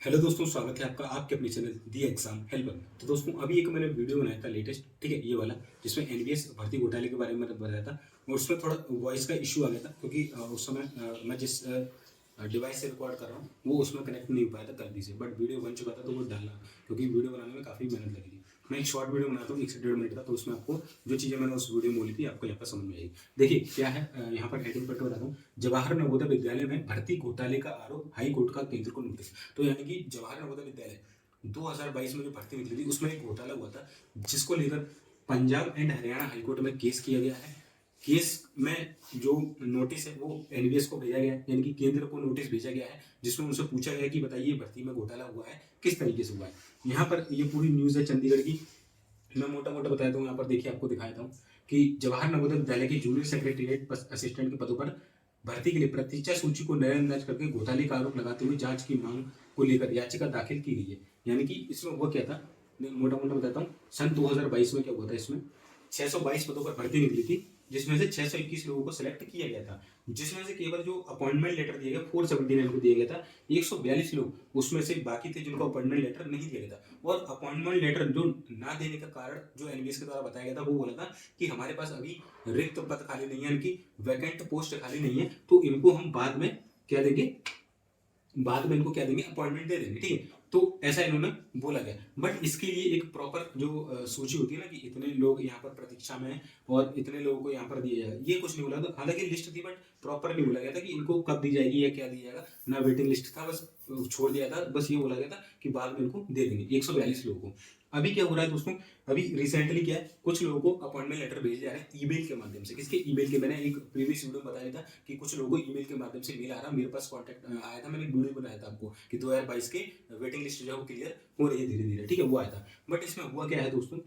Hello दोस्तों, स्वागत है आपका आपके अपने चैनल दी एग्जाम हेल्पर। तो दोस्तों, अभी एक मैंने वीडियो बनाया था लेटेस्ट, ठीक है, ये वाला, जिसमें एनवीएस भर्ती घोटाले के बारे में मैंने बताया था। और उसमें थोड़ा वॉइस का इशू आ गया था, क्योंकि उस समय मैं जिस डिवाइस से रिकॉर्ड कर रहा हूँ वो उसमें कनेक्ट नहीं हो पाया था गलती से, बट वीडियो बन चुका था तो वो डालना, क्योंकि वीडियो बनाने में काफ़ी मेहनत लगी थी। मैं एक शॉर्ट वीडियो बनाता हूँ 1 से 1.5 मिनट का, तो उसमें आपको जो चीज़ें मैंने उस वीडियो में बोली थी आपको यहाँ पर समझ में आएगी। देखिए क्या है, यहाँ पर हेडिंग पढ़ के बताता हूँ। जवाहर नवोदय विद्यालय में भर्ती घोटाले का आरोप, हाई कोर्ट का केंद्र को नोटिस। तो यानी कि जवाहर नवोदय विद्यालय 2022 में जो भर्ती निकली थी उसमें एक घोटाला हुआ था, जिसको लेकर पंजाब एंड हरियाणा हाईकोर्ट में केस किया गया है। केस में जो नोटिस है वो एनवीएस को भेजा गया है, यानी कि केंद्र को नोटिस भेजा गया है, जिसमें उनसे पूछा गया कि बताइए भर्ती में घोटाला हुआ है किस तरीके से हुआ है। यहाँ पर ये पूरी न्यूज़ है चंडीगढ़ की, मैं मोटा मोटा बताता हूँ। यहाँ पर देखिए, आपको दिखाता हूँ कि जवाहर नवोदय विद्यालय के जूनियर सेक्रेटरीट असिस्टेंट के पदों पर भर्ती के लिए प्रतीक्षा सूची को नजरअंदाज करके घोटाले का आरोप लगाते हुए जांच की मांग को लेकर याचिका दाखिल की गई है। यानी कि इसमें हुआ क्या था, मैं मोटा मोटा बताता हूँ। सन 2022 में क्या हुआ था, इसमें 622 पदों पर भर्ती निकली थी, जिसमें से 621 लोगों को सिलेक्ट किया गया था, जिसमें से केवल जो अपॉइंटमेंट लेटर दिया गया 479 को दिया गया था। 142 लोग उसमें से बाकी थे जिनको अपॉइंटमेंट लेटर नहीं दिया गया था। और अपॉइंटमेंट लेटर जो ना देने का कारण जो एनवीएस के द्वारा बताया गया था वो बोला था कि हमारे पास अभी रिक्त पद खाली नहीं है, यानी कि वैकेंट पोस्ट खाली नहीं है, तो इनको हम बाद में क्या देंगे, बाद में इनको क्या देंगे, अपॉइंटमेंट दे देंगे, ठीक है। तो ऐसा इन्होंने बोला गया, बट इसके लिए एक प्रॉपर जो सूची होती है ना, कि इतने लोग यहाँ पर प्रतीक्षा में हैं और इतने लोगों को यहाँ पर दिया जाएगा, ये कुछ नहीं बोला था। हालांकि लिस्ट थी, बट प्रॉपर नहीं बोला गया था कि इनको कब दी जाएगी या क्या दिया जाएगा। ना वेटिंग लिस्ट था, बस छोड़ दिया था। बस ये बोला गया था कि बाद में इनको दे देंगे 142 लोगों को। अभी क्या हो रहा है दोस्तों, अभी रिसेंटली क्या है, कुछ लोगों को अपॉइंटमेंट लेटर भेजे जा रहे हैं ईमेल के माध्यम से। किसके ईमेल के, मैंने एक प्रीवियस वीडियो में बताया था कि कुछ लोगों को ईमेल के माध्यम से मेल आ रहा है। मेरे पास कॉन्टैक्ट आया था, मैंने एक वीडियो बनाया था आपको कि 2022 के वेटिंग लिस्ट जो है वो क्लियर हो रही है धीरे धीरे, ठीक है, वो आया था। बट इसमें हुआ क्या है दोस्तों,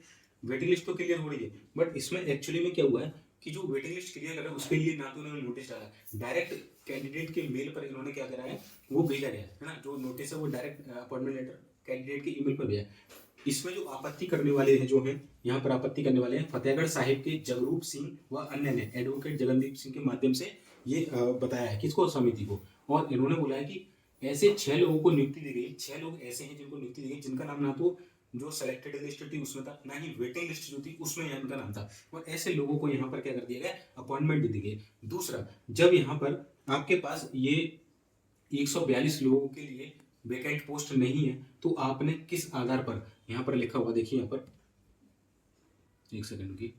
वेटिंग लिस्ट तो क्लियर हो रही है, बट इसमें एक्चुअली में क्या हुआ है कि जो वेटिंग लिस्ट क्लियर कर रहा है उसके लिए ना तो उन्होंने नोटिस डाला, डायरेक्ट कैंडिडेट के मेल पर इन्होंने क्या करा है, वो भेजा गया है ना, जो नोटिस है वो डायरेक्ट अपॉइंटमेंट लेटर कैंडिडेट के ईमेल पर भेजा। इसमें जो आपत्ति करने वाले हैं, जो हैं यहाँ पर आपत्ति करने वाले हैं, फतेहगढ़ साहिब के जगरूप सिंह व अन्य ने एडवोकेट जगनदीप सिंह के माध्यम से ये बताया है किसको, समिति को। और इन्होंने बोला है कि ऐसे 6 लोगों को नियुक्ति दी गई। 6 लोग ऐसे हैं जिनको नियुक्ति दी गई, जिनका नाम ना तो जो सेलेक्टेड लिस्ट थी उसमें था, ना ही वेटिंग लिस्ट जो थी उसमें इनका नाम था। और ऐसे लोगों को यहाँ पर क्या कर दिया गया, अपॉइंटमेंट दे दी गई। दूसरा, जब यहाँ पर आपके पास ये 142 लोगों के लिए वैकेंट पोस्ट नहीं है, तो आपने किस आधार पर, यहाँ पर लिखा हुआ देखिए, यहाँ पर एक सेकंड की,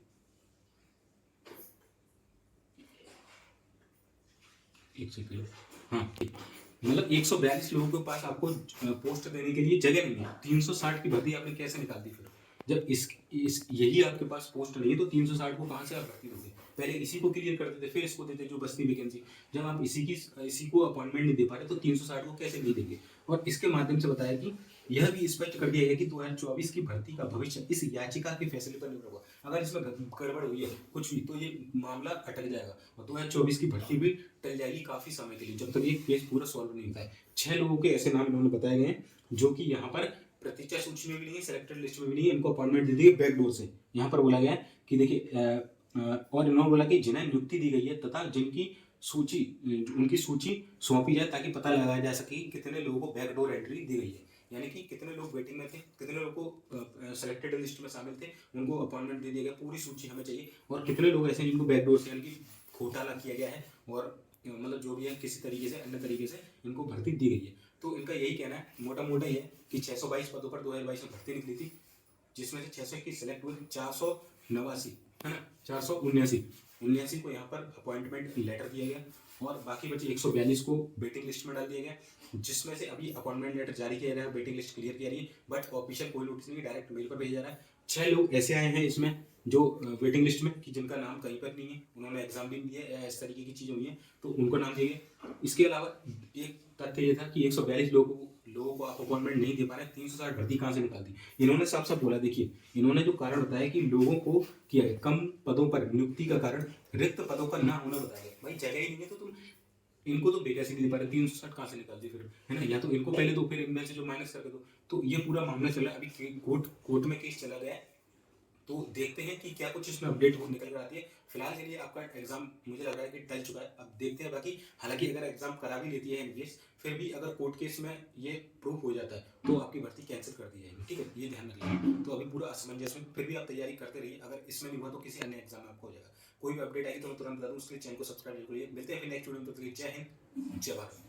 एक सेकंड, हाँ, मतलब 142 लोगों के पास आपको पोस्ट देने के लिए जगह नहीं है। 360 की भर्ती आपने कैसे निकाल दी फिर, जब इस यही आपके पास पोस्ट नहीं है, तो 360 को कहाँ से आप भर्ती दोगे। पहले इसी को क्लियर कर देते, फिर इसको देते जो बस्ती वैकेंसी। जब आप इसी को अपॉइंटमेंट नहीं दे पा रहे, तो 360 को कैसे दे देंगे। और इसके माध्यम से बताया कि यह भी स्पष्ट कर दिया गया कि 2024 की भर्ती का भविष्य इस याचिका के फैसले पर निर्भर होगा। अगर इसमें गड़बड़ हुई है कुछ भी, तो ये मामला अटक जाएगा और 2024 की भर्ती भी टल जाएगी काफी समय के लिए, जब तक ये केस पूरा सॉल्व नहीं होता है। 6 लोगों के ऐसे नाम इन्होंने बताए गए हैं जो कि यहाँ पर प्रतीक्षा सूची में भी नहीं है, सिलेक्टेड लिस्ट में भी नहीं है, इनको अपॉइंटमेंट दे दी बैकडोर से। यहाँ पर बोला गया है कि देखिए, और इन्होंने बोला कि जिन्हें नियुक्ति दी गई है तथा जिनकी सूची, उनकी सूची सौंपी जाए ताकि पता लगाया जा सके कि कितने लोगों को बैकडोर एंट्री दी गई है, यानी कि कितने लोग वेटिंग में थे, कितने लोगों को सेलेक्टेड लिस्ट में शामिल थे, उनको अपॉइंटमेंट दे दिया गया। पूरी सूची हमें चाहिए। और कितने लोग ऐसे हैं जिनको बैकडोर से, यानी कि घोटाला किया गया है, और मतलब जो भी है किसी तरीके से, अन्य तरीके से इनको भर्ती दी गई है। तो इनका यही कहना है मोटा मोटा ये कि 622 पदों पर 2022 में भर्ती निकली थी, जिसमें से 600 की सिलेक्ट हुई, 489 है ना, 479 को यहाँ पर अपॉइंटमेंट लेटर दिया गया, और बाकी बचे 142 को वेटिंग लिस्ट में डाल दिया गया, जिसमें से अभी अपॉइंटमेंट लेटर जारी किया जा रहा है, वेटिंग लिस्ट क्लियर किया रही है, बट ऑफिशियल कोई नोटिस नहीं, डायरेक्ट मेल पर भेजा जा रहा है। 6 लोग ऐसे आए हैं इसमें जो वेटिंग लिस्ट में, कि जिनका नाम कहीं पर नहीं है, उन्होंने एग्जाम भी दिया या इस तरीके की चीज़ हुई है, तो उनको नाम दिए गए। इसके अलावा एक तथ्य ये था कि 142 लोगों को आप अपॉइंटमेंट नहीं दे पा रहे, 360 भर्ती कहाँ से निकाल दी। इन्होंने साफ साफ बोला, देखिए इन्होंने जो कारण बताया कि लोगों को किया है कम पदों पर नियुक्ति का कारण रिक्त पदों पर ना होना बताया गया। भाई जगह ही नहीं है तो तुम इनको तो वैकेंसी नहीं दे पा रहे, 360 कहाँ से निकाल दी फिर, है ना। या तो इनको पहले दो, फिर इनमें से जो माइनस करके दो। तो ये पूरा मामला चला, अभी कोर्ट में केस चला गया है तो देखते हैं कि क्या कुछ इसमें अपडेट निकल कर आती है। फिलहाल के लिए आपका एग्जाम मुझे लग रहा है कि टल चुका है, अब देखते हैं। बाकी हालांकि अगर एग्जाम करा भी लेती है एनवीएस, फिर भी अगर कोर्ट केस में ये प्रूफ हो जाता है तो आपकी भर्ती कैंसिल कर दी जाएगी, ठीक है, ये ध्यान रखिए। तो अभी पूरा असमंजस में, फिर भी आप तैयारी करते रहिए, अगर इसमें नहीं हुआ तो किसी अन्य एग्जाम में आपको हो जाएगा। कोई भी अपडेट आएगी तो मैं तुरंत बता दूँ, उसके लिए चैनल को सब्सक्राइब जरूर करिए। मिलते हैं फिर नेक्स्ट वीडियो में, तब तक के लिए जय हिंद, जय भारत।